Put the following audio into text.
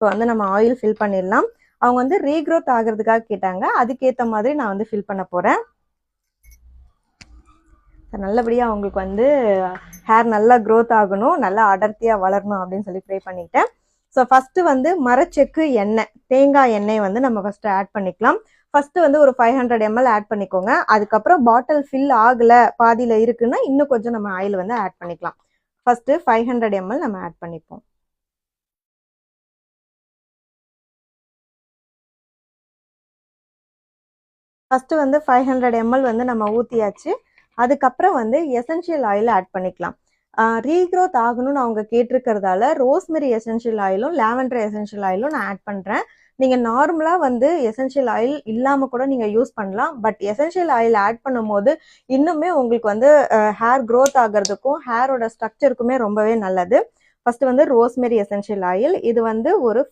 இப்போ வந்து நம்ம ஆயில் ஃபில் பண்ணிடலாம். அவங்க வந்து ரீக்ரோத் ஆகிறதுக்காக கேட்டாங்க, அதுக்கேற்ற மாதிரி நான் வந்து ஃபில் பண்ண போகிறேன். நல்லபடியாக அவங்களுக்கு வந்து ஹேர் நல்லா க்ரோத் ஆகணும், நல்லா அடர்த்தியாக வளரணும் அப்படின்னு சொல்லி ப்ரே பண்ணிக்கிட்டேன். ஸோ ஃபஸ்ட்டு வந்து மரச்செக்கு எண்ணெய், தேங்காய் எண்ணெய் வந்து நம்ம ஃபஸ்ட்டு ஆட் பண்ணிக்கலாம். ஃபஸ்ட்டு வந்து ஒரு 500 ml ஆட் பண்ணிக்கோங்க. அதுக்கப்புறம் பாட்டில் ஃபில் ஆகலை, பாதியில் இருக்குன்னா இன்னும் கொஞ்சம் நம்ம ஆயில் வந்து ஆட் பண்ணிக்கலாம். ஃபஸ்ட்டு 500 ml நம்ம ஆட் பண்ணிப்போம். ஃபஸ்ட்டு வந்து 500 ml வந்து நம்ம ஊற்றியாச்சு. அதுக்கப்புறம் வந்து எசென்ஷியல் ஆயில் ஆட் பண்ணிக்கலாம். ரீக்ரோத் ஆகணும்னு அவங்க கேட்டிருக்கிறதால ரோஸ்மெரி எசென்ஷியல் ஆயிலும் லாவெண்டர் எசென்ஷியல் ஆயிலும் நான் ஆட் பண்ணுறேன். நீங்கள் நார்மலாக வந்து எசென்ஷியல் ஆயில் இல்லாமல் கூட நீங்கள் யூஸ் பண்ணலாம். பட் எசென்ஷியல் ஆயில் ஆட் பண்ணும்போது இன்னுமே உங்களுக்கு வந்து ஹேர் க்ரோத் ஆகிறதுக்கும் ஹேரோட ஸ்ட்ரக்சருக்குமே ரொம்பவே நல்லது. ஃபஸ்ட்டு வந்து ரோஸ்மெரி எசென்ஷியல் ஆயில், இது வந்து ஒரு